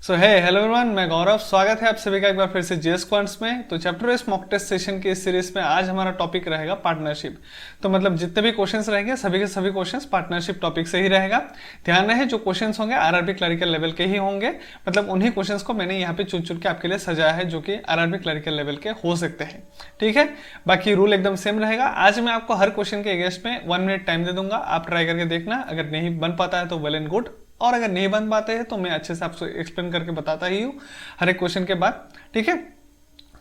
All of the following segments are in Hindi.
हेलो एवरीवन, मैं गौरव। स्वागत है आप सभी का एक बार फिर से जेएस क्वांट्स में। तो chapter wise mock test session की इस सीरीज में आज हमारा टॉपिक रहेगा पार्टनरशिप। तो मतलब जितने भी क्वेश्चंस रहेंगे सभी के सभी क्वेश्चंस पार्टनरशिप टॉपिक से ही रहेगा। ध्यान रहे जो क्वेश्चंस होंगे आरआरबी क्लरिकल लेवल के ही होंगे। मतलब उन्हीं क्वेश्चंस को मैंने यहाँ पे चुन चुन के आपके लिए सजाया है जो कि आरआरबी क्लरिकल लेवल के हो सकते हैं। ठीक है, बाकी रूल एकदम सेम रहेगा। आज मैं आपको हर क्वेश्चन के अगेंस्ट में 1 मिनट टाइम दे दूंगा, आप ट्राई करके देखना। अगर नहीं बन पाता है तो वेल एंड गुड, और अगर नहीं बन पाते हैं तो मैं अच्छे से आपको एक्सप्लेन करके बताता ही हूँ हर एक क्वेश्चन के बाद। ठीक है,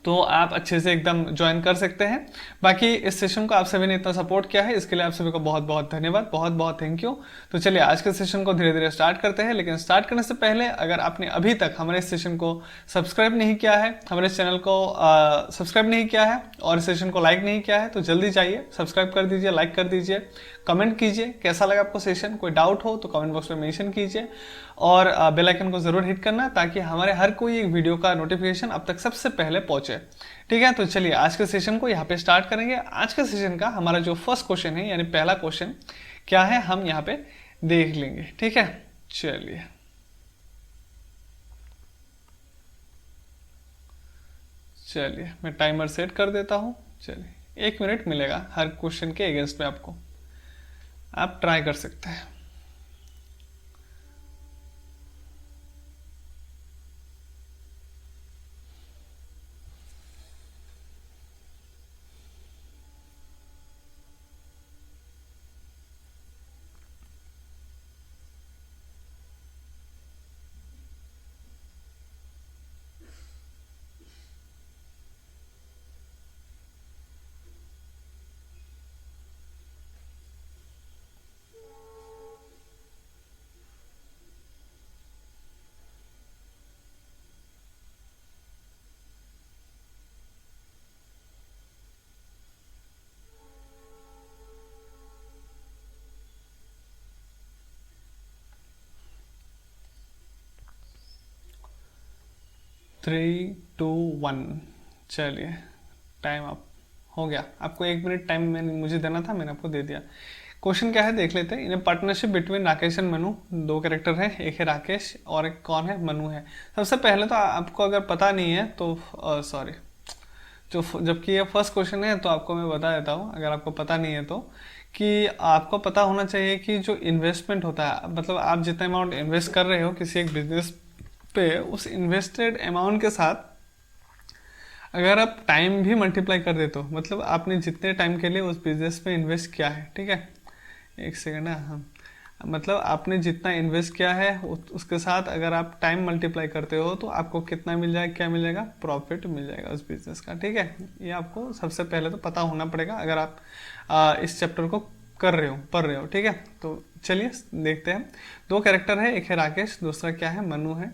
तो आप अच्छे से एकदम ज्वाइन कर सकते हैं। बाकी इस सेशन को आप सभी ने इतना सपोर्ट किया है, इसके लिए आप सभी को बहुत बहुत धन्यवाद, बहुत बहुत थैंक यू। तो चलिए आज के सेशन को धीरे धीरे स्टार्ट करते हैं। लेकिन स्टार्ट करने से पहले अगर आपने अभी तक हमारे इस सेशन को सब्सक्राइब नहीं किया है, हमारे इस चैनल को सब्सक्राइब नहीं किया है और इस सेशन को लाइक नहीं किया है तो जल्दी जाइए सब्सक्राइब कर दीजिए, लाइक कर दीजिए, कमेंट कीजिए कैसा लगा आपको सेशन। कोई डाउट हो तो कमेंट बॉक्स में मेंशन कीजिए और बेल आइकन को जरूर हिट करना ताकि हमारे हर कोई एक वीडियो का नोटिफिकेशन अब तक सबसे पहले पहुंचे। ठीक है, तो चलिए आज के सेशन को यहाँ पे स्टार्ट करेंगे। आज के सेशन का हमारा जो फर्स्ट क्वेश्चन है यानी पहला क्वेश्चन क्या है हम यहाँ पे देख लेंगे। ठीक है, चलिए चलिए मैं टाइमर सेट कर देता हूँ। चलिए 1 मिनट मिलेगा हर क्वेश्चन के अगेंस्ट में आपको, आप ट्राई कर सकते हैं। थ्री टू वन, चलिए टाइम अप हो गया। आपको 1 मिनट टाइम मैंने मुझे देना था, मैंने आपको दे दिया। क्वेश्चन क्या है देख लेते हैं। In partnership between Rakesh and Manu, दो कैरेक्टर हैं, एक है राकेश और एक कौन है, मनु है। सबसे पहले तो आपको अगर पता नहीं है तो सॉरी, जो जबकि ये फर्स्ट क्वेश्चन है तो आपको मैं बता देता हूँ अगर आपको पता नहीं है तो, कि आपको पता होना चाहिए कि जो इन्वेस्टमेंट होता है, मतलब आप जितना अमाउंट इन्वेस्ट कर रहे हो किसी एक बिजनेस पे, उस इन्वेस्टेड अमाउंट के साथ अगर आप टाइम भी मल्टीप्लाई कर देते हो, मतलब आपने जितने टाइम के लिए उस बिजनेस में इन्वेस्ट किया है। ठीक है, एक सेकेंड है, हाँ, मतलब आपने जितना इन्वेस्ट किया है उसके साथ अगर आप टाइम मल्टीप्लाई करते हो तो आपको कितना मिल जाएगा, क्या मिलेगा, प्रॉफिट मिल जाएगा उस बिजनेस का। ठीक है, ये आपको सबसे पहले तो पता होना पड़ेगा अगर आप इस चैप्टर को कर रहे हो, पढ़ रहे हो। ठीक है, तो चलिए देखते हैं। दो कैरेक्टर है, एक है राकेश, दूसरा क्या है, मनु है।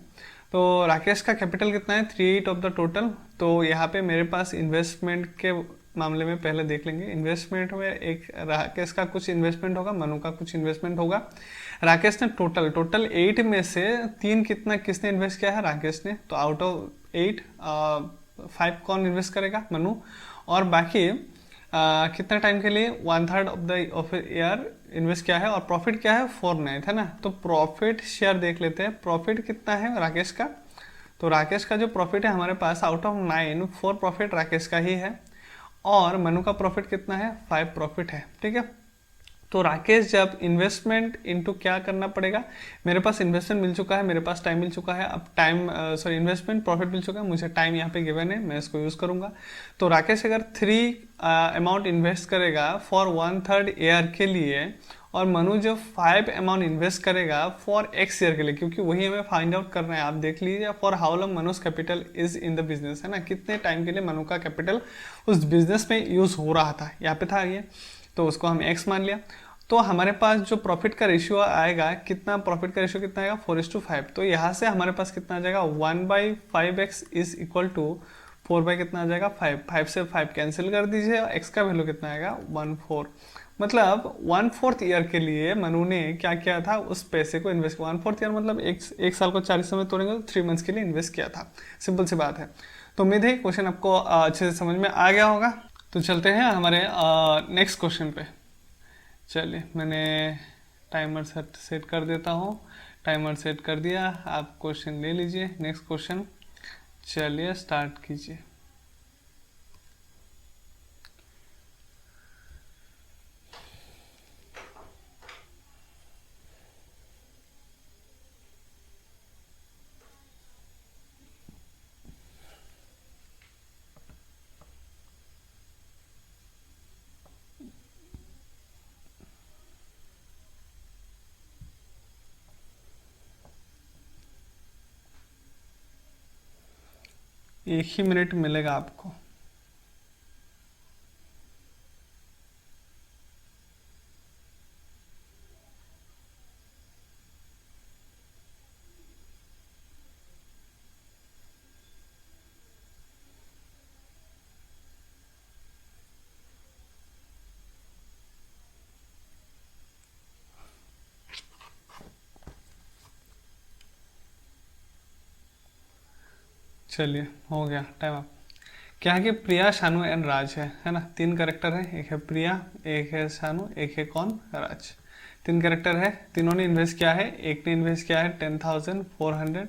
तो राकेश का कैपिटल कितना है, 3/8 ऑफ द टोटल। तो यहाँ पे मेरे पास इन्वेस्टमेंट के मामले में पहले देख लेंगे। इन्वेस्टमेंट में एक राकेश का कुछ इन्वेस्टमेंट होगा, मनु का कुछ इन्वेस्टमेंट होगा। राकेश ने टोटल 8 में से 3 कितना किसने इन्वेस्ट किया है, राकेश ने। तो आउट ऑफ 8 5 कौन इन्वेस्ट करेगा, मनु। और बाकी कितना टाइम के लिए, 1/3 ऑफ ईयर इन्वेस्ट किया है। और प्रॉफिट क्या है, 4/9 है ना। तो प्रॉफिट शेयर देख लेते हैं, प्रॉफिट कितना है राकेश का। तो राकेश का जो प्रॉफिट है हमारे pass out of 9 4 profit Rakesh का ही है। और मनु का प्रॉफिट कितना है, 5 प्रॉफिट है। ठीक है, तो राकेश जब इन्वेस्टमेंट इनटू क्या करना पड़ेगा, मेरे पास इन्वेस्टमेंट मिल चुका है, मेरे पास टाइम मिल चुका है। अब टाइम सॉरी इन्वेस्टमेंट प्रॉफिट मिल चुका है, मुझे टाइम यहाँ पे गिवन है, मैं इसको यूज करूंगा। तो राकेश अगर 3 अमाउंट इन्वेस्ट करेगा फॉर 1/3 ईयर के लिए, और मनु जब 5 अमाउंट इन्वेस्ट करेगा फॉर x ईयर के लिए, क्योंकि वही हमें फाइंड आउट करना है। आप देख लीजिए for how long Manuj capital is in the business, है ना, कितने टाइम के लिए मनु का कैपिटल उस बिजनेस में यूज हो रहा था, यहाँ पे था ये, तो उसको हम x मान लिया। तो हमारे पास जो प्रॉफिट का रेशियो आएगा, कितना प्रॉफिट का रेशियो कितना आएगा, 4:5। तो यहाँ से हमारे पास कितना आ जाएगा, 1/5x इज इक्वल टू 4 कितना आ जाएगा, 5 से 5 कैंसिल कर दीजिए और x का वैल्यू कितना आएगा, 1/4। मतलब 1/4 ईयर के लिए मनु ने क्या किया था, उस पैसे को इन्वेस्ट, 1/4 ईयर मतलब एक साल को 40 में तोड़ेंगे तो 3 मंथ्स के लिए इन्वेस्ट किया था। सिंपल सी बात है। तो उम्मीद है क्वेश्चन आपको अच्छे से समझ में आ गया होगा। तो चलते हैं हमारे नेक्स्ट क्वेश्चन पे। चलिए मैंने टाइमर सेट कर देता हूँ। टाइमर सेट कर दिया, आप क्वेश्चन ले लीजिए, नेक्स्ट क्वेश्चन। चलिए स्टार्ट कीजिए। एक ही मिनट मिलेगा आपको। चलिए हो गया टाइम अप। क्या है कि प्रिया, शानू एंड राज है ना, तीन कैरेक्टर है, एक है प्रिया, एक है शानू, एक है कौन, राज। तीन कैरेक्टर है, तीनों ने इन्वेस्ट किया है। एक ने इन्वेस्ट किया है 10,400,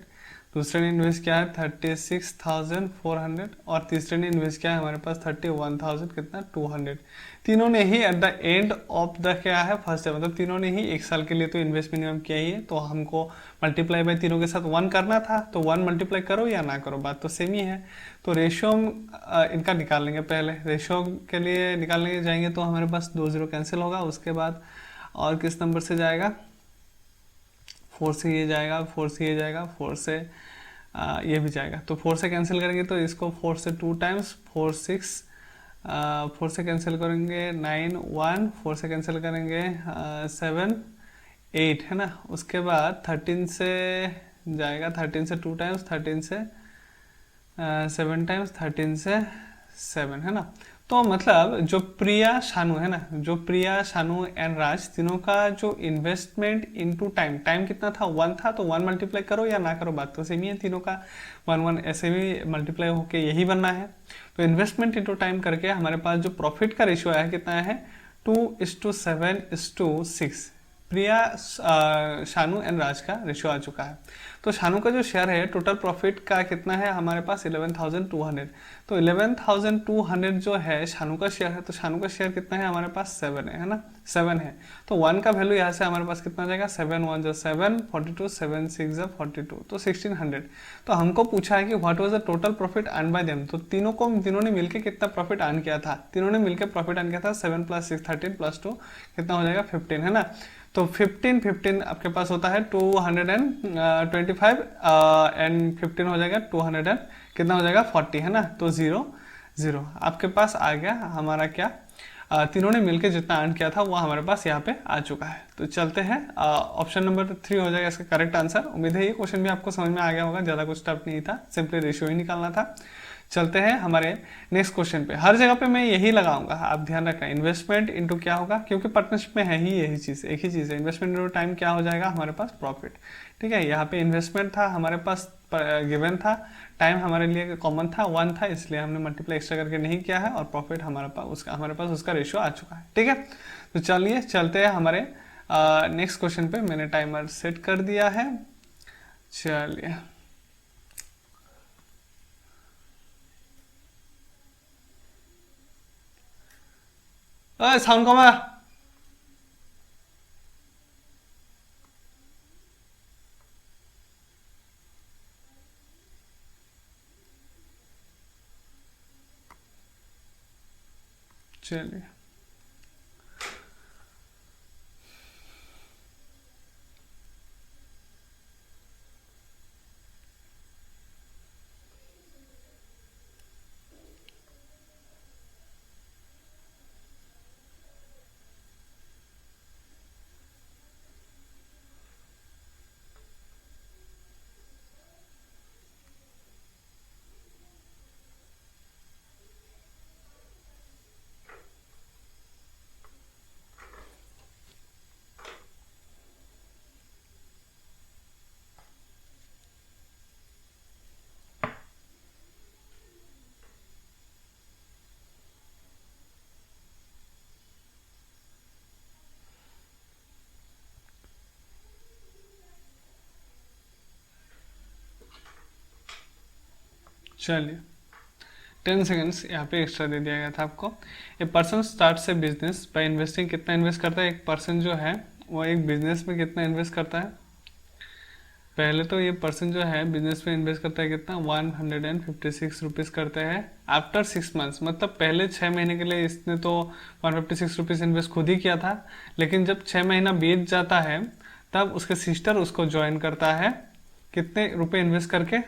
दूसरे ने इन्वेस्ट किया है 36,400 और तीसरे ने इन्वेस्ट किया है हमारे पास 31,000 कितना 200। तीनों ने ही at the end of the क्या है फर्स्ट है, मतलब तीनों ने ही एक साल के लिए तो इन्वेस्ट मिनिमम किया ही है। तो हमको मल्टीप्लाई बाय तीनों के साथ 1 करना था, तो 1 मल्टीप्लाई करो या ना करो, बात तो सेम ही है। तो रेशियो इनका निकाल लेंगे। पहले रेशियो के लिए निकालने जाएंगे तो हमारे पास 2 0 कैंसिल होगा। उसके बाद और किस नंबर से जाएगा, 4 से ये जाएगा, 4 से ये जाएगा, 4 से ये भी जाएगा। तो 4 से कैंसिल करेंगे तो इसको 4 से 2 टाइम्स 4 6, 4 से कैंसिल करेंगे 9 1, 4 से कैंसिल करेंगे 7 8 है ना। उसके बाद 13 से जाएगा, 13 से 2 टाइम्स, 13 से 7 टाइम्स, 13 से 7 है ना। तो मतलब जो प्रिया शानू है ना, जो प्रिया शानू एंड राज तीनों का जो इन्वेस्टमेंट इनटू टाइम, टाइम कितना था 1 था, तो 1 मल्टीप्लाई करो या ना करो, बात तो सेम ही है तीनों का। 1 1 ऐसे भी मल्टीप्लाई होके यही बनना है। तो इन्वेस्टमेंट इनटू टाइम करके हमारे पास जो प्रॉफिट का रेशियो आया कितना है 2:7:6। प्रिया शानू एंड राज का रेशियो आ चुका है। तो शानू का जो शेयर है टोटल प्रॉफिट का कितना है हमारे पास 11,200। तो 11,200 जो है शानू का शेयर है, तो शानू का शेयर कितना है हमारे पास 7 है ना, 7 है। तो 1 का वैल्यू यहाँ से हमारे पास कितना जाएगा 7 1 जो 7 42 7 6 जो 42, तो 1600। तो हमको पूछा है कि what was the total profit earn bye them. तो तीनों ने मिलकर कितना प्रॉफिट अर्न किया था, तीनों ने मिलकर प्रॉफिट अर्न किया था 7 + 6 13 + 2 कितना हो जाएगा 15 है ना। तो 15 आपके पास होता है 225 एंड 15 हो जाएगा 200 कितना हो जाएगा 40 है ना। तो 0 0 आपके पास आ गया हमारा क्या, तीनों ने मिलकर जितना अर्न किया था वो हमारे पास यहाँ पे आ चुका है। तो चलते हैं ऑप्शन नंबर 3 हो जाएगा इसका करेक्ट आंसर। उम्मीद है ये क्वेश्चन भी आपको समझ में आ गया होगा, ज़्यादा कुछ टफ नहीं था, सिंपली रेशियो ही निकालना था। चलते हैं हमारे नेक्स्ट क्वेश्चन पे। हर जगह पे मैं यही लगाऊंगा, आप ध्यान रखना, इन्वेस्टमेंट इनटू क्या होगा, क्योंकि पार्टनरशिप में है ही यही चीज़, एक ही चीज़ है, इन्वेस्टमेंट इनटू टाइम क्या हो जाएगा हमारे पास प्रॉफिट। ठीक है, यहाँ पे इन्वेस्टमेंट था हमारे पास गिवन था, टाइम हमारे लिए कॉमन था 1 था, इसलिए हमने मल्टीप्लाई एक्स्ट्रा करके नहीं किया है और प्रॉफिट हमारे पास उसका रेशियो आ चुका है। ठीक है, तो चलिए चलते हैं हमारे नेक्स्ट क्वेश्चन पे। मैंने टाइमर सेट कर दिया है, चलिए साउंड कमा। चलिए चलिए 10 सेकेंड्स यहाँ पे एक्स्ट्रा दे दिया गया था आपको। A person start A business by investing, कितना इन्वेस्ट करता है एक पर्सन जो है वो एक बिजनेस में कितना इन्वेस्ट करता है। पहले तो ये पर्सन जो है बिजनेस में इन्वेस्ट करता है कितना 156 रुपीज़ करते हैं आफ्टर 6 मंथ्स, मतलब पहले 6 महीने के लिए इसने तो 156 रुपीज़ इन्वेस्ट खुद ही किया था, लेकिन जब 6 महीना बीत जाता है तब उसके सिस्टर उसको ज्वाइन करता है, कितने रुपए इन्वेस्ट करके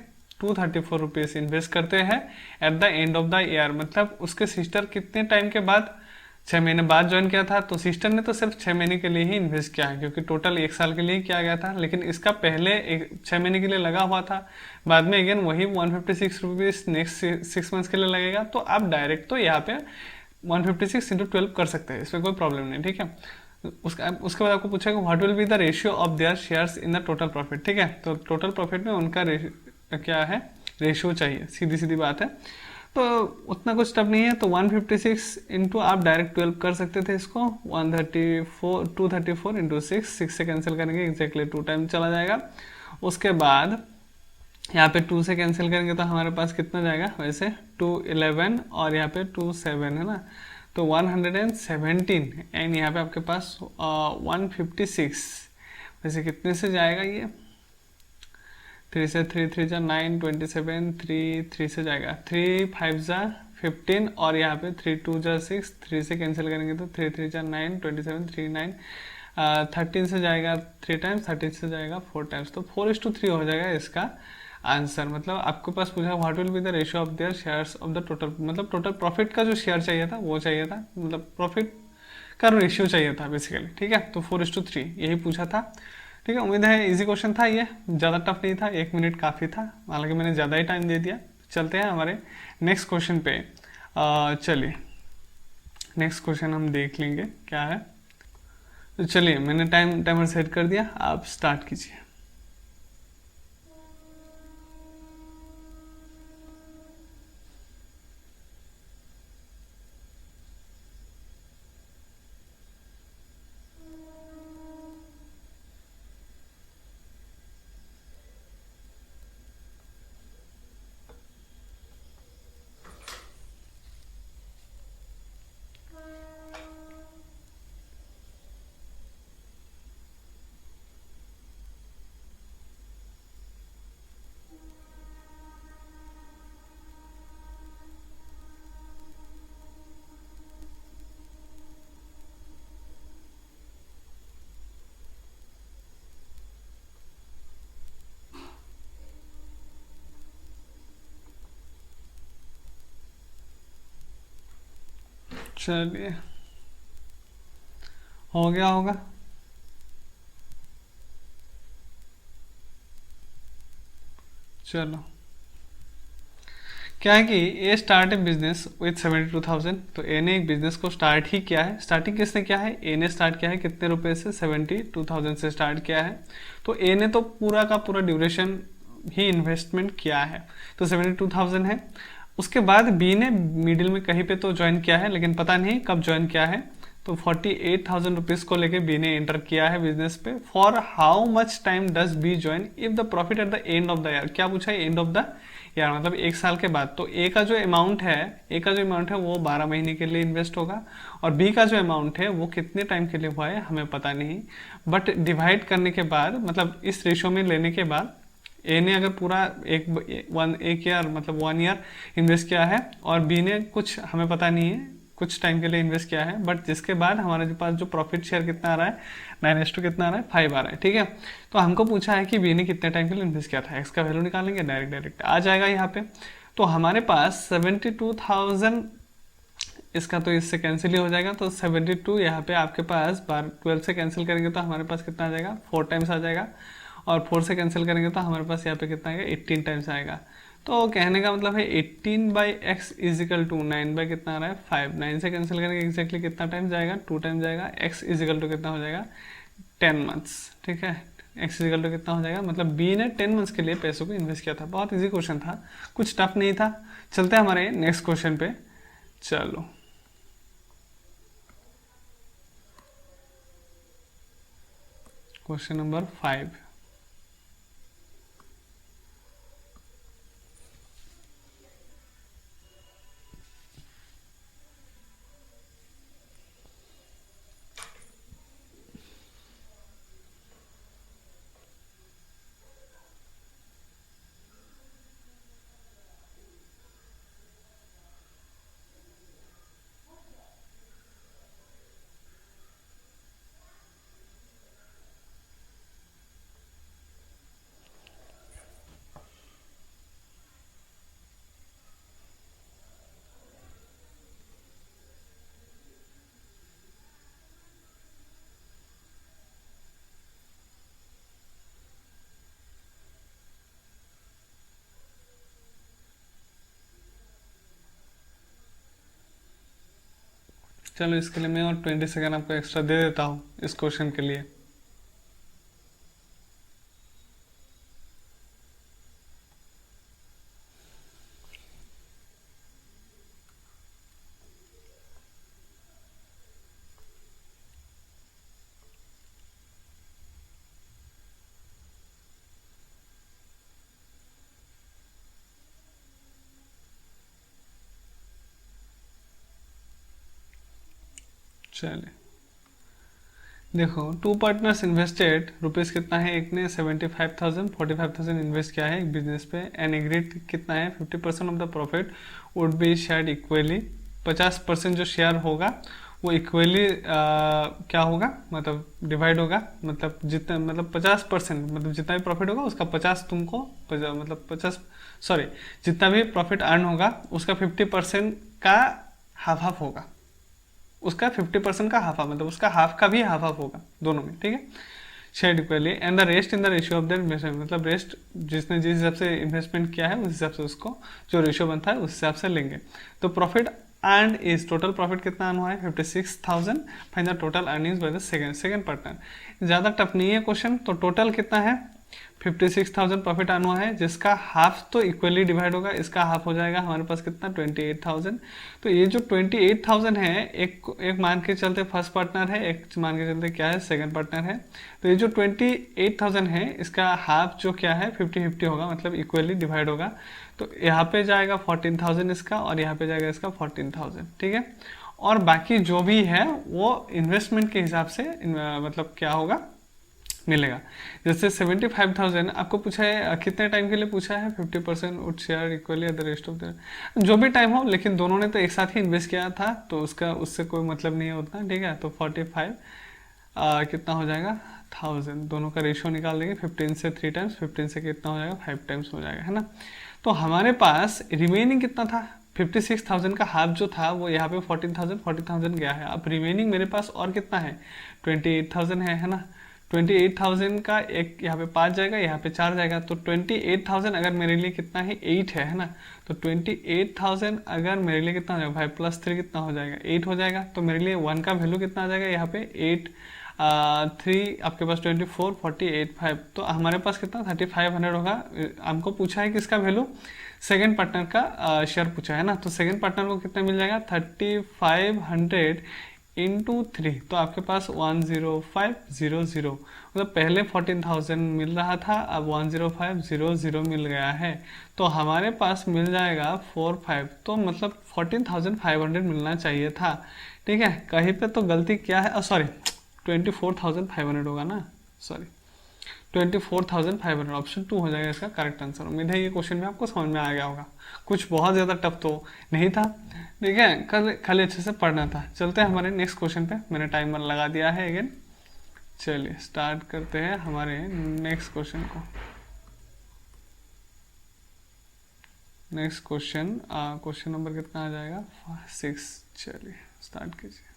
234 रुपीज़ इन्वेस्ट करते हैं eight the end of the year. मतलब उसके सिस्टर कितने टाइम के बाद 6 महीने बाद ज्वाइन किया था, तो सिस्टर ने तो सिर्फ 6 महीने के लिए ही इन्वेस्ट किया है क्योंकि टोटल 1 साल के लिए ही किया गया था, लेकिन इसका पहले 6 महीने के लिए लगा हुआ था, बाद में अगेन वही 156 रुपीज़ नेक्स्ट 6 मंथ्स के लिए लगेगा। तो आप डायरेक्ट तो यहाँ पे 156 × 12 कर सकते हैं, इसमें कोई प्रॉब्लम नहीं, ठीक है। उसके बाद आपको पूछेगा what will be the ratio of their shares in the total profit, ठीक है। तो टोटल प्रॉफिट में उनका क्या है रेशियो चाहिए, सीधी सीधी बात है, तो उतना कुछ टफ नहीं है। तो 156 इंटू आप डायरेक्ट 12 कर सकते थे इसको, 234 इंटू 6 से कैंसिल करेंगे एग्जैक्टली 2 टाइम चला जाएगा। उसके बाद यहाँ पे 2 से कैंसिल करेंगे तो हमारे पास कितना जाएगा, वैसे 211 और यहाँ पे 27 है ना, तो 117 एंड यहाँ पे आपके पास 156, वैसे कितने से जाएगा ये 3 से 3 3 जा 9 27 3 3 से जाएगा 3 5 जा 15 और यहाँ पे 3 2 जा 6 3 से कैंसिल करेंगे तो 3 3 जा 9 27 3 9 13 से जाएगा 3 टाइम्स, 13 से जाएगा 4 टाइम्स, तो 4:3 हो जाएगा इसका आंसर। मतलब आपके पास पूछा what will be the ratio of their shares of the total, मतलब टोटल प्रॉफिट का जो शेयर चाहिए था वो चाहिए था, मतलब प्रॉफिट का रेशियो चाहिए था बेसिकली, ठीक है। तो 4:3 यही पूछा था, ठीक है। उम्मीद है इजी क्वेश्चन था, ये ज़्यादा टफ नहीं था, 1 मिनट काफ़ी था, हालांकि मैंने ज़्यादा ही टाइम दे दिया। चलते हैं हमारे नेक्स्ट क्वेश्चन पे। चलिए नेक्स्ट क्वेश्चन हम देख लेंगे क्या है। तो चलिए मैंने टाइमर सेट कर दिया, आप स्टार्ट कीजिए। चलिए हो गया होगा। चलो क्या है कि ए स्टार्ट ए बिजनेस विथ 72,000, तो ए ने एक बिजनेस को स्टार्ट ही किया है। स्टार्टिंग किसने किया है, ए ने स्टार्ट किया है, कितने रुपए से 72,000 से स्टार्ट किया है। तो ए ने तो पूरा का पूरा ड्यूरेशन ही इन्वेस्टमेंट किया है, तो 72,000 है। उसके बाद बी ने मिडिल में कहीं पे तो ज्वाइन किया है, लेकिन पता नहीं कब ज्वाइन किया है, तो 48,000 रुपीज़ को लेके बी ने एंटर किया है बिजनेस पे। For how much time does be join if the profit at the end of the year, क्या पूछा है एंड ऑफ द ईयर मतलब 1 साल के बाद। तो ए का जो अमाउंट है वो 12 महीने के लिए इन्वेस्ट होगा, और बी का जो अमाउंट है वो कितने टाइम के लिए हुआ है हमें पता नहीं, बट डिवाइड करने के बाद मतलब इस रेशो में लेने के बाद ए ने अगर पूरा एक ईयर मतलब 1 ईयर इन्वेस्ट किया है, और बी ने कुछ हमें पता नहीं है कुछ टाइम के लिए इन्वेस्ट किया है, बट जिसके बाद हमारे पास जो प्रॉफिट शेयर कितना आ रहा है 9:2 कितना आ रहा है 5 आ रहा है, ठीक है। तो हमको पूछा है कि बी ने कितने टाइम के लिए इन्वेस्ट किया था, एक्स का वैल्यू निकालेंगे, डायरेक्ट आ जाएगा यहाँ पे। तो हमारे पास 72,000, इसका तो इससे कैंसिल ही हो जाएगा, तो 72 यहाँ पे आपके पास 12 से कैंसिल करेंगे तो हमारे पास कितना आ जाएगा 4 टाइम्स आ जाएगा, और 4 से कैंसिल करेंगे तो हमारे पास यहाँ पे कितना आएगा 18 टाइम्स आएगा। तो कहने का मतलब है 18/x इजिकल टू 9 कितना आ रहा है 5, 9 से कैंसिल करेंगे एग्जैक्टली कितना टाइम जाएगा 2 टाइम जाएगा, x इजिकल टू कितना हो जाएगा 10 मंथ्स, ठीक है। x इजिकल टू कितना हो जाएगा, मतलब बी ने 10 मंथ्स के लिए पैसों को इन्वेस्ट किया था। बहुत इजी क्वेश्चन था, कुछ टफ नहीं था। चलते हैं हमारे नेक्स्ट क्वेश्चन पे। चलो क्वेश्चन नंबर 5। चलो इसके लिए मैं और 20 सेकेंड आपको एक्स्ट्रा दे देता हूँ इस क्वेश्चन के लिए। चलिए देखो, टू पार्टनर्स इन्वेस्टेड रुपीज़ कितना है, एक ने 75,000 45,000 इन्वेस्ट किया है एक बिजनेस पे एंड एग्रीड कितना है 50% of the profit would be shared equally. 50% जो शेयर होगा वो इक्वली क्या होगा, मतलब डिवाइड होगा, मतलब जितना, मतलब 50%, मतलब जितना भी प्रॉफिट होगा उसका 50 तुमको मतलब 50, सॉरी, जितना भी प्रॉफिट अर्न होगा उसका 50% का हाफ हाफ होगा, उसका 50% का हाफ हाफ, मतलब उसका हाफ का भी हाफ हाफ होगा दोनों में, ठीक है, shared equally and the rest in the ratio of the investment, मतलब रेस्ट जिसने जिस हिसाब से इन्वेस्टमेंट किया है उस हिसाब से उसको जो रेशियो बनता है उस हिसाब से लेंगे। तो profit and is total profit कितना आना हुआ है 56,000, find the total earnings by the second partner. ज़्यादा टफ नहीं है क्वेश्चन। तो टोटल कितना है 56,000 प्रॉफिट आना हुआ है, जिसका हाफ तो इक्वली डिवाइड होगा, इसका हाफ हो जाएगा हमारे पास कितना 28,000। तो ये जो 28,000 है, एक मान के चलते फर्स्ट पार्टनर है, एक मान के चलते क्या है सेकंड पार्टनर है। तो ये जो 28,000 है इसका हाफ जो क्या है 50-50 होगा, मतलब इक्वली डिवाइड होगा। तो यहाँ पे जाएगा 14,000 इसका और यहाँ पे जाएगा इसका 14,000, ठीक है। और बाकी जो भी है वो इन्वेस्टमेंट के हिसाब से मतलब क्या होगा मिलेगा। जैसे 75,000 आपको पूछा है कितने टाइम के लिए पूछा है, 50% would share equally at the rest of the, जो भी टाइम हो, लेकिन दोनों ने तो एक साथ ही इन्वेस्ट किया था तो उसका उससे कोई मतलब नहीं है उतना, ठीक है। तो 45 कितना हो जाएगा 1000, दोनों का रेशियो निकाल देंगे, 15 से 3 टाइम्स, 15 से कितना हो जाएगा 5 टाइम्स हो जाएगा, है ना। तो हमारे पास रिमेनिंग कितना था 56,000 का हाफ जो था वो यहाँ पे 14,000 गया है। अब रिमेनिंग मेरे पास और कितना है 28,000 है ना। 28,000 का एक यहाँ पे 5 जाएगा, यहाँ पे 4 जाएगा, तो 28,000 अगर मेरे लिए कितना है 8 है ना। तो 28,000 अगर मेरे लिए कितना हो जाएगा 5 + 3 कितना हो जाएगा 8 हो जाएगा। तो मेरे लिए 1 का वैल्यू कितना आ जाएगा यहाँ पे 8 3 आपके पास 24 48 5, तो हमारे पास कितना 3500 होगा। हमको पूछा है किसका वैल्यू, सेकेंड पार्टनर का शेयर पूछा है ना। तो सेकेंड पार्टनर को कितना मिल जाएगा 3500 इंटू 3, तो आपके पास 10500, मतलब पहले 14,000 मिल रहा था, अब 10500 मिल गया है। तो हमारे पास मिल जाएगा 45, तो मतलब 14,500 मिलना चाहिए था, ठीक है। कहीं पे तो गलती क्या है, सॉरी 24,500 होगा ना, सॉरी 24,500, ऑप्शन 2 हो जाएगा इसका करेक्ट आंसर। उम्मीद है ये क्वेश्चन भी आपको समझ में आ गया होगा, कुछ बहुत ज़्यादा टफ तो नहीं था, ठीक है। खाली अच्छे से पढ़ना था। चलते हैं हमारे नेक्स्ट क्वेश्चन पे, मैंने टाइमर लगा दिया है अगेन। चलिए स्टार्ट करते हैं हमारे नेक्स्ट क्वेश्चन को। नेक्स्ट क्वेश्चन, क्वेश्चन नंबर कितना आ जाएगा 6। चलिए स्टार्ट कीजिए।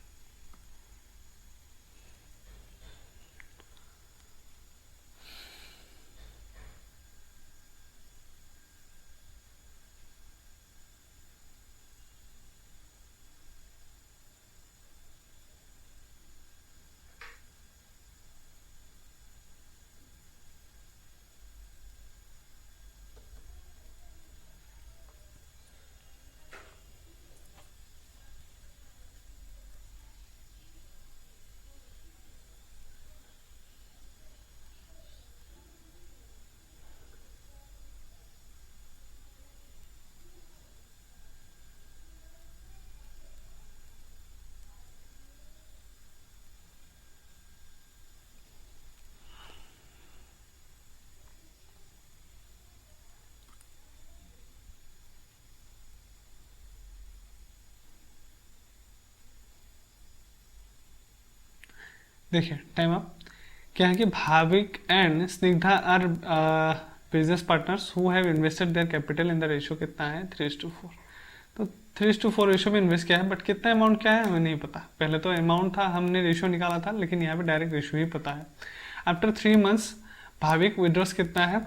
देखिए टाइम अप। क्या है कि Bhavik and Snigdha are business partners who have invested their capital in the ratio कितना है 3:4। तो 3:4 रेशियो में इन्वेस्ट किया है, बट कितना अमाउंट क्या है हमें नहीं पता। पहले तो अमाउंट था, हमने रेशियो निकाला था, लेकिन यहाँ पे डायरेक्ट रेशियो ही पता है। आफ्टर 3 मंथ्स भाविक विड्रॉस कितना है,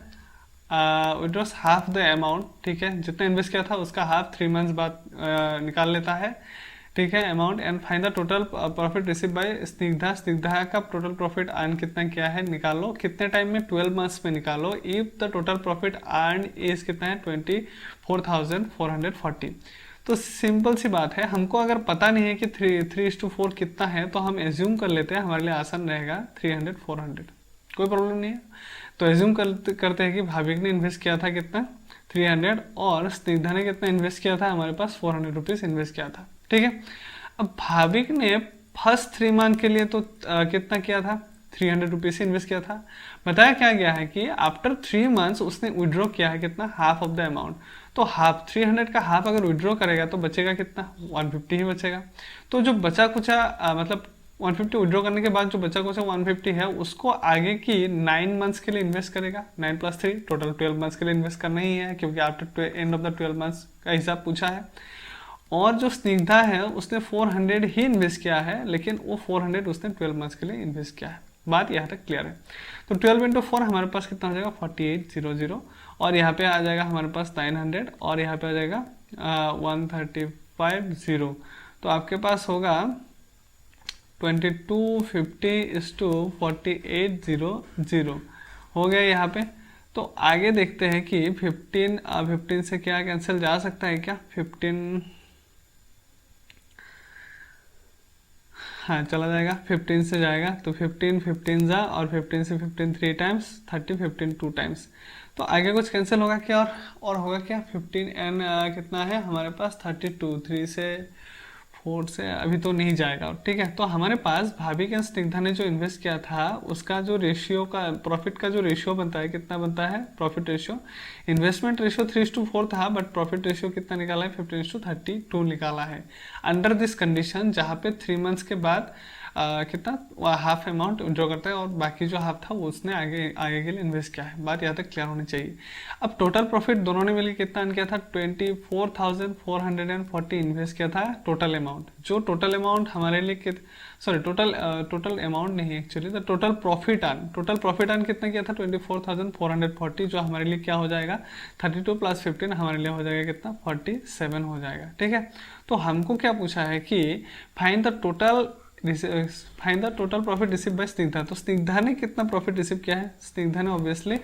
विड्रॉस हाफ द अमाउंट, ठीक है। जितना इन्वेस्ट किया था उसका हाफ 3 मंथ्स बाद निकाल लेता है, ठीक है, amount and find the total profit receive by Snigdha. Snigdha का टोटल प्रॉफिट अर्न कितना किया है निकालो, कितने टाइम में, 12 मंथ्स में निकालो। If the total profit earn is कितना है 24,440। तो सिंपल सी बात है, हमको अगर पता नहीं है कि 3:4 कितना है तो हम एज्यूम कर लेते हैं, हमारे लिए आसान रहेगा 300 400, कोई प्रॉब्लम नहीं है। तो एज्यूम करते हैं कि भाविक ने इन्वेस्ट किया था कितना 300 और स्निग्धा ने कितना इन्वेस्ट किया था, हमारे पास 400 रुपीज़ इन्वेस्ट किया था। ठीक है, अब भाविक ने फर्स्ट 3 मंथ के लिए तो कितना किया था 300 रुपीज़ इन्वेस्ट किया था। बताया क्या गया है कि आफ्टर 3 मंथ्स उसने विड्रॉ किया है कितना, हाफ ऑफ द अमाउंट। तो हाफ 300 का हाफ अगर विड्रॉ करेगा तो बचेगा कितना 150 ही बचेगा। तो जो बचा कुचा मतलब 150 विड्रॉ करने के बाद जो बचा कुचा 150 है उसको आगे की 9 मंथ्स के लिए इन्वेस्ट करेगा। 9 + 3 टोटल 12 मंथ्स के लिए इन्वेस्ट करना ही है, क्योंकि after and of the 12 months का हिसाब पूछा है। और जो स्निग्धा है उसने 400 ही इन्वेस्ट किया है, लेकिन वो 400 उसने 12 मंथ्स के लिए इन्वेस्ट किया है। बात यहाँ तक क्लियर है। तो 12 × 4 हमारे पास कितना हो जाएगा 4800, और यहाँ पे आ जाएगा हमारे पास 900, और यहाँ पे आ जाएगा 135 तो आपके पास होगा 2250:4800 हो गया यहाँ पे। तो आगे देखते हैं कि 15 से क्या कैंसिल जा सकता है क्या, 15 हाँ चला जाएगा, 15 से जाएगा तो 15 जा, और 15 से 15 3 टाइम्स 30, 15 2 टाइम्स। तो आगे कुछ कैंसिल होगा क्या, और होगा क्या 15 एंड कितना है हमारे पास 32, 3 से 4 से अभी तो नहीं जाएगा। ठीक है, तो हमारे पास भाविक एंड स्निग्धा ने जो इन्वेस्ट किया था उसका जो रेशियो का प्रॉफिट का जो रेशियो बनता है कितना बनता है प्रॉफिट रेशियो, इन्वेस्टमेंट रेशियो 3:4 था, बट प्रॉफिट रेशियो कितना निकाला है 15:32 निकाला है। अंडर दिस कंडीशन जहाँ पे 3 मंथ्स के बाद कितना हाफ अमाउंट विड्रॉ करता है और बाकी जो हाफ था वो उसने आगे के लिए इन्वेस्ट किया है। बात यहाँ तक क्लियर होनी चाहिए। अब टोटल प्रॉफिट दोनों ने मिलकर कितना अर्न किया था 24,440 इन्वेस्ट किया था टोटल अमाउंट। जो टोटल अमाउंट हमारे लिए टोटल अमाउंट नहीं एक्चुअली, तो टोटल प्रॉफिट अर्न कितना किया था 24,440, जो हमारे लिए क्या हो जाएगा 32 + 15 हमारे लिए हो जाएगा कितना 47 हो जाएगा। ठीक है, तो हमको क्या पूछा है कि find the total profit receive by Snigdha. तो स्निग्धा ने कितना प्रॉफिट रिसीव किया है, स्निग्धा ने ऑब्वियसली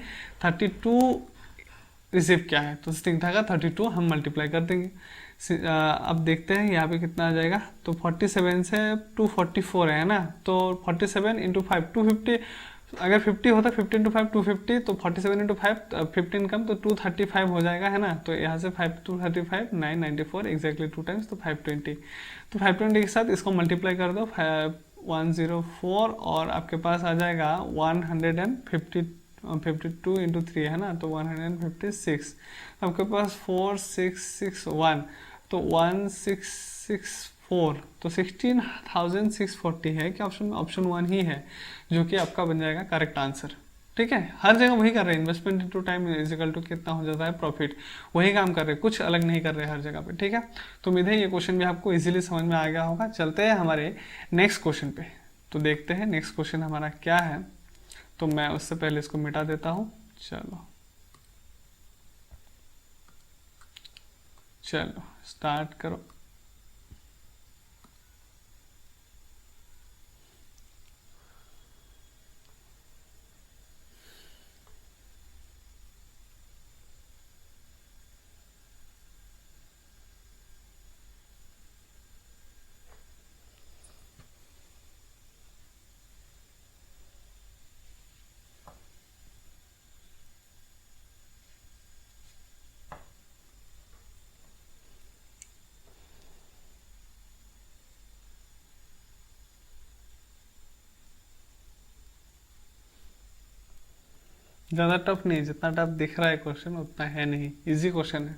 32 रिसीव किया है, तो स्निग्धा का 32 हम मल्टीप्लाई कर देंगे। अब देखते हैं यहाँ पे कितना आ जाएगा, तो 47 से 244 है ना, तो 47 × 5 250, अगर 50 होता 15 × 5 250, तो 47 × 5 15 कम तो 235 हो जाएगा है ना। तो यहाँ से 5 235 994 एग्जैक्टली 2 टाइम्स, तो 520, तो 520 के साथ इसको मल्टीप्लाई कर दो 104, और आपके पास आ जाएगा 152 × 3 है ना, तो 156, आपके पास 4661, तो 1664, तो 16,640 है कि ऑप्शन 1 ही है जो कि आपका बन जाएगा करेक्ट आंसर। ठीक है, हर जगह वही कर रहे हैं, investment into time equal to कितना हो जाता है प्रॉफिट, वही काम कर रहे हैं, कुछ अलग नहीं कर रहे हर जगह पे। ठीक है, तो उम्मीद है ये क्वेश्चन भी आपको इजीली समझ में आ गया होगा। चलते हैं हमारे नेक्स्ट क्वेश्चन पे, तो देखते हैं नेक्स्ट क्वेश्चन हमारा क्या है। तो मैं उससे पहले इसको मिटा देता हूँ। चलो स्टार्ट करो। ज़्यादा टफ नहीं, जितना टफ दिख रहा है क्वेश्चन उतना है नहीं, इजी क्वेश्चन है।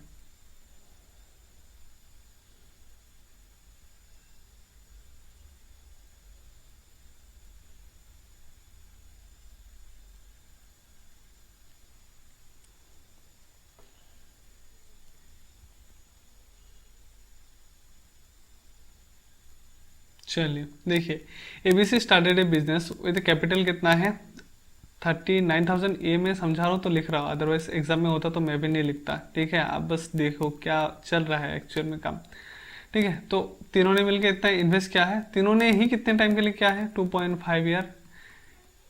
चलिए देखिए, ABC started A business with capital कितना है 39,000। ए में समझा रहा हूँ तो लिख रहा हूँ, अदरवाइज एग्जाम में होता तो मैं भी नहीं लिखता। ठीक है, आप बस देखो क्या चल रहा है एक्चुअल में काम। ठीक है, तो तीनों ने मिलकर इतना इन्वेस्ट किया है, तीनों ने ही कितने टाइम के लिए किया है, 2.5 ईयर,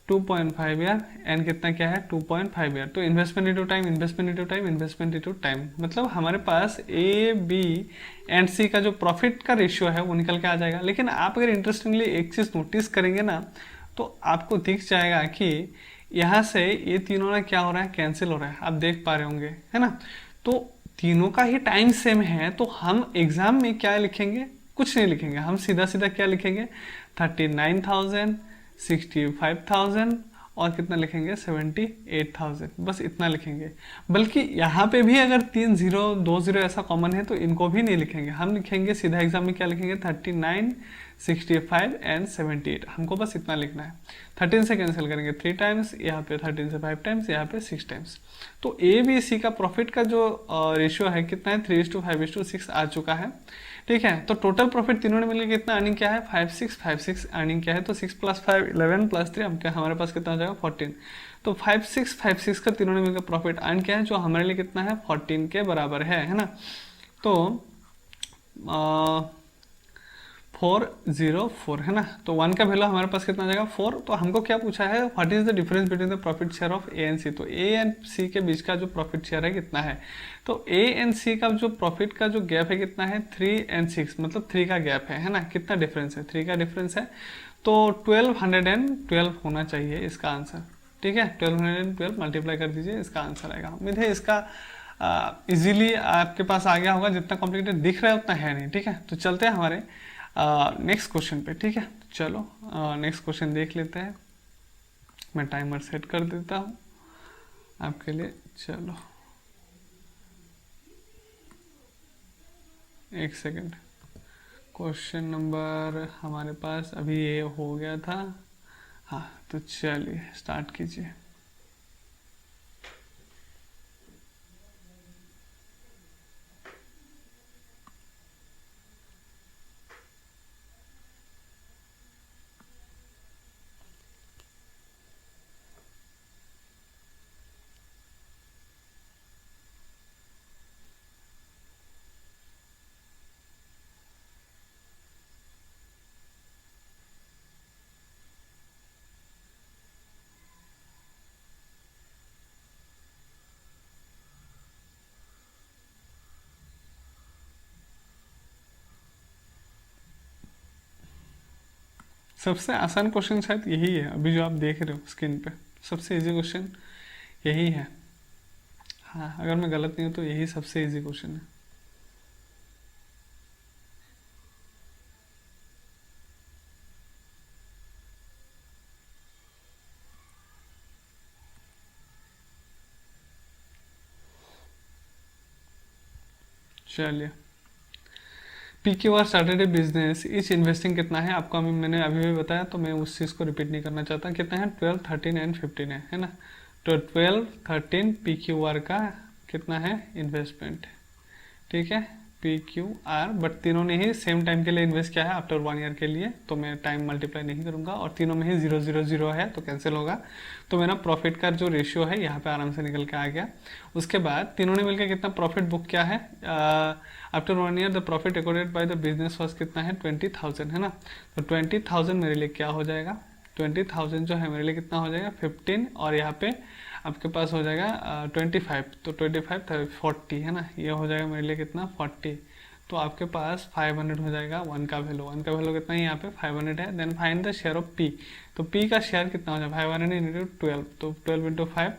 2.5 ईयर एंड कितना क्या है 2.5 ईयर। तो investment into time, investment into time, investment into time, मतलब हमारे पास ए बी एंड सी का जो प्रॉफिट का रेशियो है वो निकल के आ जाएगा। लेकिन आप अगर इंटरेस्टिंगली एक चीज नोटिस करेंगे ना, तो आपको दिख जाएगा कि यहाँ से ये तीनों ना क्या हो रहा है, कैंसिल हो रहा है, आप देख पा रहे होंगे, है ना। तो तीनों का ही टाइम सेम है, तो हम एग्जाम में क्या लिखेंगे, कुछ नहीं लिखेंगे, हम सीधा सीधा क्या लिखेंगे, 39,000, 65,000 और कितना लिखेंगे 78,000, बस इतना लिखेंगे। बल्कि यहाँ पे भी अगर 3 0 2 0 ऐसा कॉमन है तो इनको भी नहीं लिखेंगे, हम लिखेंगे सीधा एग्जाम में क्या लिखेंगे 39, 65 एंड 78, हमको बस इतना लिखना है। 13 से कैंसिल करेंगे 3 टाइम्स, यहाँ पे 13 से 5 टाइम्स, यहाँ पे 6 टाइम्स। तो ए बी सी का प्रॉफिट का जो रेशियो है कितना है 3:5:6 आ चुका है। ठीक है, तो टोटल प्रॉफिट तीनों ने मिलकर कितना अर्निंग क्या है 5656 अर्निंग क्या है, तो 6 + 5 11 + 3 हमारे पास कितना हो जाएगा 14। तो 5656 का तीनों ने मिलकर प्रॉफिट अर्न किया है, जो हमारे लिए कितना है 14 के बराबर है ना। तो 404 है ना, तो 1 का वैल्यू हमारे पास कितना आ जाएगा 4। तो हमको क्या पूछा है, what is the difference between the profit share of A and C. तो ए एंड सी के बीच का जो प्रॉफिट शेयर है कितना है, तो ए एंड सी का जो प्रॉफिट का जो गैप है कितना है 3 and 6, मतलब 3 का गैप है ना। कितना डिफरेंस है, 3 का डिफरेंस है, तो 1212 होना चाहिए इसका आंसर। ठीक है, 1212 मल्टीप्लाई कर दीजिए, इसका आंसर आएगा। उम्मीद है इसका इजीली आपके पास आ गया होगा, जितना कॉम्प्लिकेटेड दिख रहा है उतना है नहीं। ठीक है, तो चलते हैं हमारे नेक्स्ट क्वेश्चन पे। ठीक है, चलो नेक्स्ट क्वेश्चन देख लेते हैं। मैं टाइमर सेट कर देता हूँ आपके लिए। चलो एक सेकंड, क्वेश्चन नंबर हमारे पास अभी ये हो गया था। हाँ, तो चलिए स्टार्ट कीजिए। सबसे आसान क्वेश्चन शायद यही है अभी जो आप देख रहे हो स्क्रीन पे, सबसे इजी क्वेश्चन यही है। हाँ, अगर मैं गलत नहीं हूँ तो यही सबसे इजी क्वेश्चन है। चलिए, पी क्यू आर स्टार्टेड ए बिजनेस, इच इन्वेस्टिंग कितना है आपको मैंने अभी भी बताया, तो मैं उस चीज़ को रिपीट नहीं करना चाहता। कितना है 12, 13 एंड 15 है ना। तो 12, 13 पी क्यू आर का कितना है इन्वेस्टमेंट। ठीक है, पी क्यू आर, बट तीनों ने ही सेम टाइम के लिए इन्वेस्ट किया है आफ्टर 1 ईयर के लिए, तो मैं टाइम मल्टीप्लाई नहीं करूंगा। और तीनों में ही 0 0 0 है तो कैंसिल होगा, तो मेरा प्रॉफिट का जो रेशियो है यहाँ पे आराम से निकल के आ गया। उसके बाद तीनों ने मिलकर कितना प्रॉफिट बुक किया है after 1 year, the profit recorded by the business was कितना है 20,000 है ना। तो 20,000 मेरे लिए क्या हो जाएगा, 20,000 जो है मेरे लिए कितना हो जाएगा 15, और यहाँ पे आपके पास हो जाएगा 25, तो 25 40 है ना, ये हो जाएगा मेरे लिए कितना 40। तो आपके पास 500 हो जाएगा। 1 का वैल्यू, 1 का वैल्यू कितना है यहाँ पे 500 है। Then find the share of P, तो पी का शेयर कितना हो जाएगा 500 इंटू 12, तो 12 इंटू 5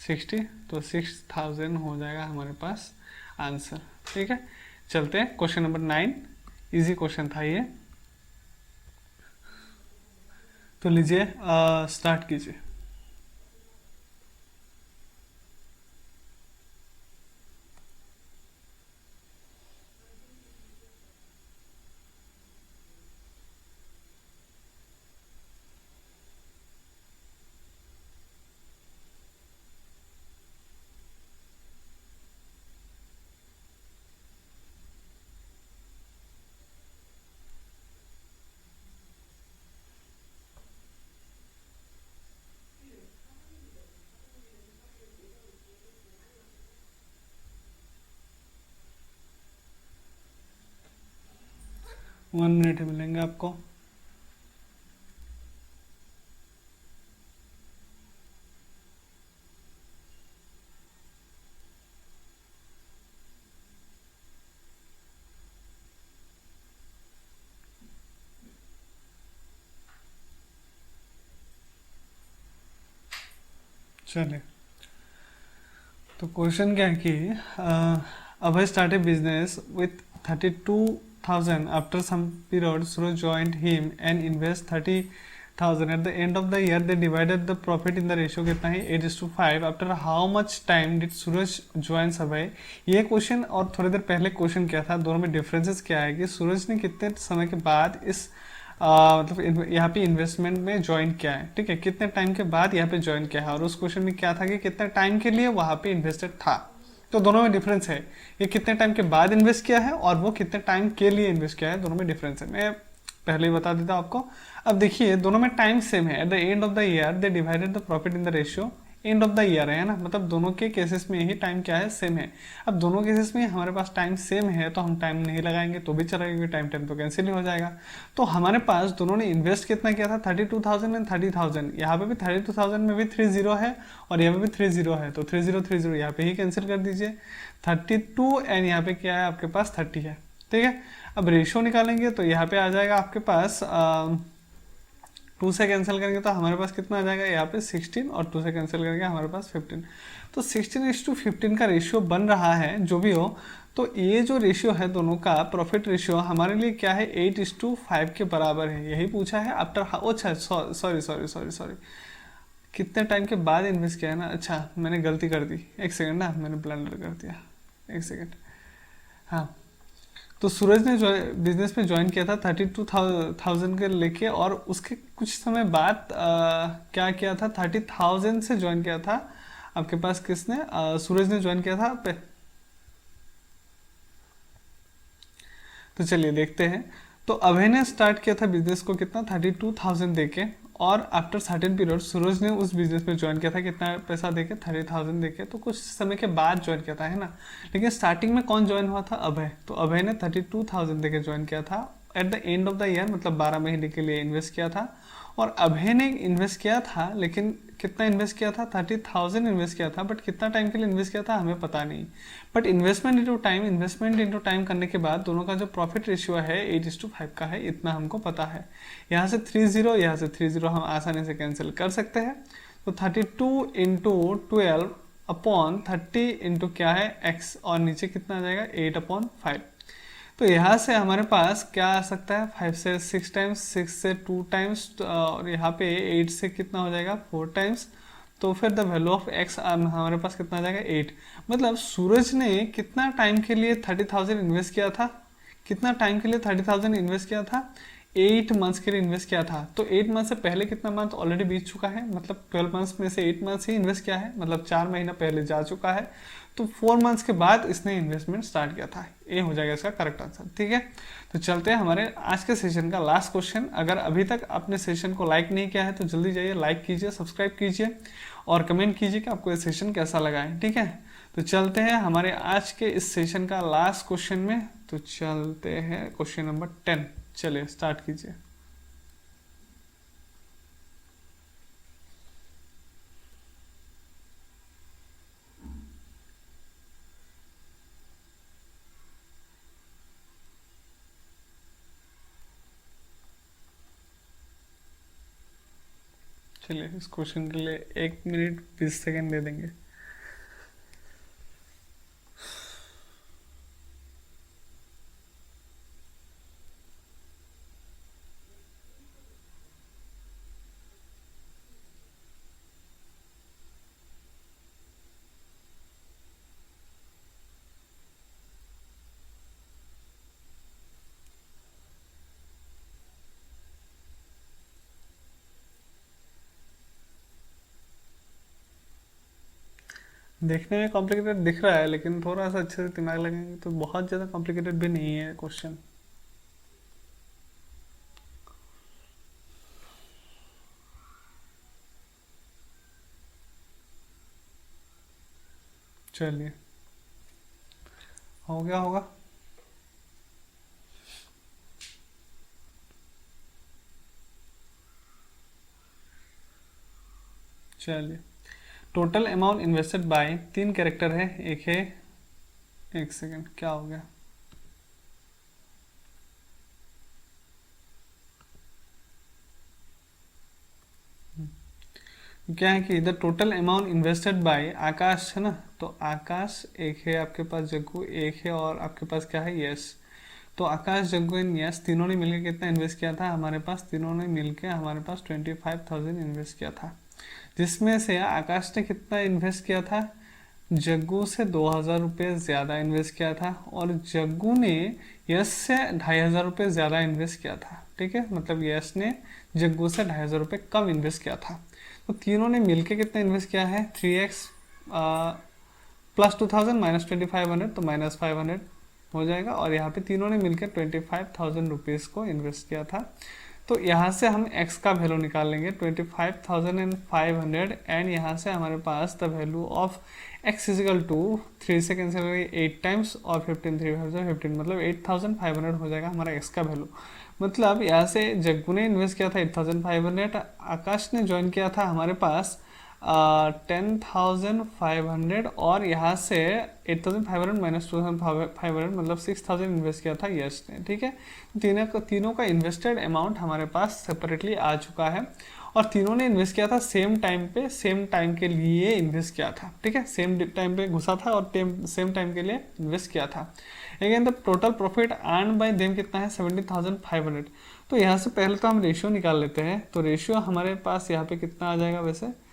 60, तो 6000 हो जाएगा हमारे पास आंसर। ठीक है, चलते हैं क्वेश्चन नंबर 9, इजी क्वेश्चन था ये, तो लीजिए स्टार्ट कीजिए। 1 मिनट ही मिलेंगे आपको। चलिए, तो क्वेश्चन क्या है कि Abhay started business with 32,000 after some period Suraj joined him and invest 30,000 at the end of the year they divided the profit in the ratio कितना है 8:5 after how much time did Suraj joins Abhay. ये क्वेश्चन और थोड़ी देर पहले क्वेश्चन क्या था, दोनों में डिफरेंसेस क्या है कि सूरज ने कितने समय के बाद इस मतलब यहाँ पे इन्वेस्टमेंट में ज्वाइन किया है, ठीक है, कितने टाइम के बाद यहाँ पे ज्वाइन किया है, और उस क्वेश्चन में क्या था कि कितने टाइम के लिए वहाँ पे इन्वेस्टेड था। तो दोनों में डिफरेंस है, ये कितने टाइम के बाद इन्वेस्ट किया है और वो कितने टाइम के लिए इन्वेस्ट किया है, दोनों में डिफरेंस है। मैं पहले ही बता देता हूं आपको। अब देखिए दोनों में टाइम सेम है, eight the end of the year they divided the profit in the ratio, and of the year है ना, मतलब दोनों के केसेस में ही टाइम क्या है, सेम है। अब दोनों केसेस में हमारे पास टाइम सेम है तो हम टाइम नहीं लगाएंगे तो भी चलेगा, क्योंकि टाइम टाइम तो कैंसिल ही हो जाएगा। तो हमारे पास दोनों ने इन्वेस्ट कितना किया था 32,000 एंड 30,000, यहाँ पे भी 32,000 में भी 30 है और यहाँ पे भी 30 है, तो 30 यहाँ पे ही कैंसिल कर दीजिए। 32 एंड यहाँ पे क्या है आपके पास 30 है, ठीक है। अब रेशियो निकालेंगे तो यहाँ पे आ जाएगा आपके पास 2 से कैंसिल करेंगे तो हमारे पास कितना आ जाएगा यहाँ पे 16, और 2 से कैंसिल करेंगे हमारे पास 15। तो 16:15 का रेशियो बन रहा है जो भी हो। तो ये जो रेशियो है दोनों का प्रॉफिट रेशियो हमारे लिए क्या है 8:5 के बराबर है, यही पूछा है। आफ्टर अच्छा सॉरी सॉरी सॉरी सॉरी, कितने टाइम के बाद इन्वेस्ट किया है ना, अच्छा मैंने गलती कर दी, एक सेकेंड ना, मैंने ब्लंडर कर दिया, एक सेकेंड। हाँ, तो सूरज ने जो बिजनेस में ज्वाइन किया था 32,000 के लेके, और उसके कुछ समय बाद क्या किया था 30,000 से ज्वाइन किया था आपके पास किसने, सूरज ने ज्वाइन किया था तो चलिए देखते हैं। तो अभय ने स्टार्ट किया था बिजनेस को कितना 32,000 देके, और आफ्टर सर्टेन पीरियड सूरज ने उस बिजनेस में ज्वाइन किया था कितना पैसा देके 30,000 देके, तो कुछ समय के बाद ज्वाइन किया था, है ना। लेकिन स्टार्टिंग में कौन ज्वाइन हुआ था, अभय। तो अभय ने 32,000 देके ज्वाइन किया था। Eight the end of the year मतलब 12 महीने के लिए इन्वेस्ट किया था, और अभय ने इन्वेस्ट किया था, लेकिन कितना इन्वेस्ट किया था 30,000 इन्वेस्ट किया था, बट कितना टाइम के लिए इन्वेस्ट किया था हमें पता नहीं। बट इन्वेस्टमेंट इंटू टाइम करने के बाद दोनों का जो प्रॉफिट रेशियो है 8:5 का है, इतना हमको पता है। यहाँ से 30, यहाँ से 30 हम आसानी से कैंसिल कर सकते हैं। तो 32 इंटू 12 अपॉन 30 इंटू क्या है x, और नीचे कितना आ जाएगा 8/5। तो यहाँ से हमारे पास क्या आ सकता है 5 से 6 टाइम्स, 6 से 2 टाइम्स, और यहाँ पे 8 से कितना हो जाएगा 4 टाइम्स। तो फिर द वैल्यू ऑफ x हमारे पास कितना आ जाएगा 8। मतलब सूरज ने कितना टाइम के लिए 30,000 इन्वेस्ट किया था, कितना टाइम के लिए 30,000 इन्वेस्ट किया था, 8 मंथ्स के लिए इन्वेस्ट किया था। तो 8 मंथ से पहले कितना मंथ ऑलरेडी बीत चुका है, मतलब 12 मंथ्स में से 8 मंथ्स ही इन्वेस्ट किया है, मतलब 4 महीना पहले जा चुका है। तो 4 मंथ्स के बाद इसने इन्वेस्टमेंट स्टार्ट किया था, ये हो जाएगा इसका करेक्ट आंसर, ठीक है। तो चलते हैं हमारे आज के सेशन का लास्ट क्वेश्चन। अगर अभी तक आपने सेशन को लाइक नहीं किया है तो जल्दी जाइए लाइक कीजिए, सब्सक्राइब कीजिए और कमेंट कीजिए कि आपको ये सेशन कैसा लगा है, ठीक है। तो चलते हैं हमारे आज के इस सेशन का लास्ट क्वेश्चन में। तो चलते हैं क्वेश्चन नंबर 10, चलिए स्टार्ट कीजिए। चलिए इस क्वेश्चन के लिए 1 मिनट 20 सेकेंड दे देंगे। देखने में कॉम्प्लिकेटेड दिख रहा है, लेकिन थोड़ा सा अच्छे से दिमाग लगाएंगे तो बहुत ज़्यादा कॉम्प्लिकेटेड भी नहीं है क्वेश्चन। चलिए हो गया होगा। चलिए, total amount invested bye, 3 character है, एक है, एक सेकेंड क्या हो गया, क्या है कि इधर टोटल अमाउंट इन्वेस्टेड बाय आकाश है ना, तो आकाश एक है आपके पास, जग्गू एक है, और आपके पास क्या है, यस। तो आकाश, जग्गू एंड यस तीनों ने मिलकर कितना इन्वेस्ट किया था हमारे पास, तीनों ने मिलकर हमारे पास 25,000 इन्वेस्ट किया था, जिसमें से आकाश ने कितना इन्वेस्ट किया था, जग्गू से 2,000 रुपये ज़्यादा इन्वेस्ट किया था, और जग्गू ने यस से 2,500 रुपये ज़्यादा इन्वेस्ट किया था। ठीक है, मतलब यस ने जग्गू से 2,500 रुपये कम इन्वेस्ट किया था। तो तीनों ने मिलके कितना इन्वेस्ट किया है, 3x प्लस 2,000 माइनस 2,500, तो माइनस 500 हो जाएगा, और यहाँ पे तीनों ने मिलकर 25,000 रुपीज़ को इन्वेस्ट किया था। तो यहाँ से हम x का वैल्यू निकाल लेंगे 25,500, एंड यहाँ से हमारे पास the value of x equal to 3 से कैंसिल करेंगे 8 टाइम्स, और 15 3 15 मतलब 8,500 हो जाएगा हमारा x का वैल्यू। मतलब यहाँ से जग्गू ने इन्वेस्ट किया था 8,500, आकाश ने ज्वाइन किया था हमारे पास 10,500, और यहाँ से 8,500 माइनस 2,500 मतलब 6,000 इन्वेस्ट किया था यश ने। ठीक है, तीनों का इन्वेस्टेड अमाउंट हमारे पास सेपरेटली आ चुका है, और तीनों ने इन्वेस्ट किया था सेम टाइम पे, सेम टाइम के लिए इन्वेस्ट किया था। ठीक है, सेम टाइम पे घुसा था और सेम टाइम के लिए इन्वेस्ट किया था। Again the total profit earn bye them कितना है, 70,500। तो यहाँ से पहले तो हम रेशियो निकाल लेते हैं। तो रेशियो हमारे पास यहाँ पे कितना आ जाएगा, वैसे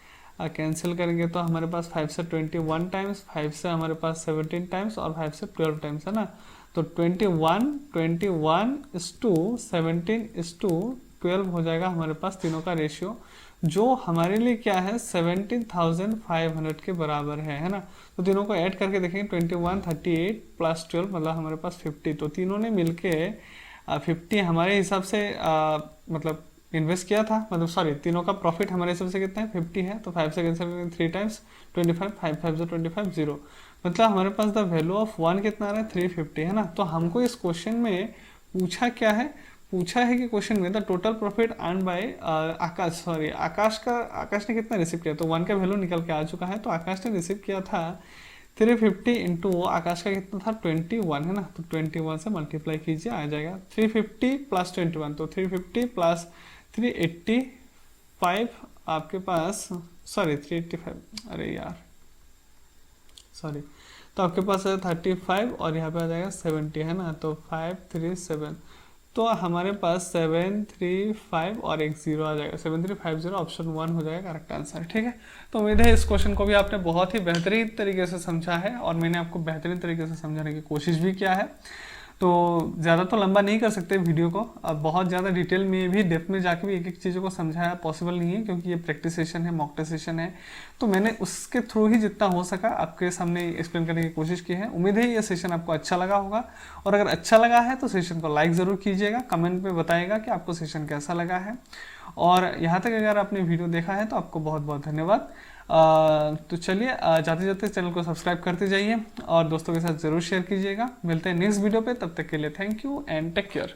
कैंसिल करेंगे तो हमारे पास 5 से 21 टाइम्स, 5 से हमारे पास 17 टाइम्स, और 5 से 12 टाइम्स है ना। तो 21:17:12 हो जाएगा हमारे पास तीनों का रेशियो, जो हमारे लिए क्या है 17,500 के बराबर है ना। तो तीनों को ऐड करके देखेंगे 21 38 प्लस 12 मतलब हमारे पास 50। तो तीनों ने मिलके 50 हमारे हिसाब से मतलब इन्वेस्ट किया था, मतलब सॉरी तीनों का प्रॉफिट हमारे हिसाब से कितना है 50 है। तो 5 से कैंसिल करेंगे 3 टाइम्स 25, 5 5 25 0, मतलब हमारे पास द वैल्यू ऑफ 1 कितना आ रहा है 350 है ना। तो हमको इस क्वेश्चन में पूछा क्या है, पूछा है कि क्वेश्चन में the total profit earn by Akash Akash ने कितना रिसीव किया, तो 1 का वैल्यू निकल के आ चुका है। तो आकाश ने रिसीव किया था 350 इंटू आकाश का कितना था 21 है ना। तो 21 से मल्टीप्लाई कीजिए आ जाएगा 350 प्लस 21, तो 350 प्लस 385 आपके पास, सॉरी 385, अरे यार सॉरी, तो आपके पास है 35 और यहाँ पे आ जाएगा 70 है ना। तो 537, तो हमारे पास 735 और एक 0 आ जाएगा, 7350 ऑप्शन 1 हो जाएगा करेक्ट आंसर। ठीक है, तो उम्मीद है इस क्वेश्चन को भी आपने बहुत ही बेहतरीन तरीके से समझा है, और मैंने आपको बेहतरीन तरीके से समझाने की कोशिश भी किया है। तो ज़्यादा तो लंबा नहीं कर सकते वीडियो को, अब बहुत ज़्यादा डिटेल में भी डेप्थ में जाके भी एक एक चीज़ों को समझाया पॉसिबल नहीं है, क्योंकि ये प्रैक्टिस सेशन है, मॉक टेस्ट सेशन है। तो मैंने उसके थ्रू ही जितना हो सका आपके सामने एक्सप्लेन करने की कोशिश की है। उम्मीद है ये सेशन आपको अच्छा लगा होगा, और अगर अच्छा लगा है तो सेशन को लाइक ज़रूर कीजिएगा, कमेंट में बताइएगा कि आपको सेशन कैसा लगा है। और यहाँ तक अगर आपने वीडियो देखा है तो आपको बहुत बहुत धन्यवाद। तो चलिए जाते जाते चैनल को सब्सक्राइब करते जाइए, और दोस्तों के साथ ज़रूर शेयर कीजिएगा। मिलते हैं नेक्स्ट वीडियो पे, तब तक के लिए thank you and take care.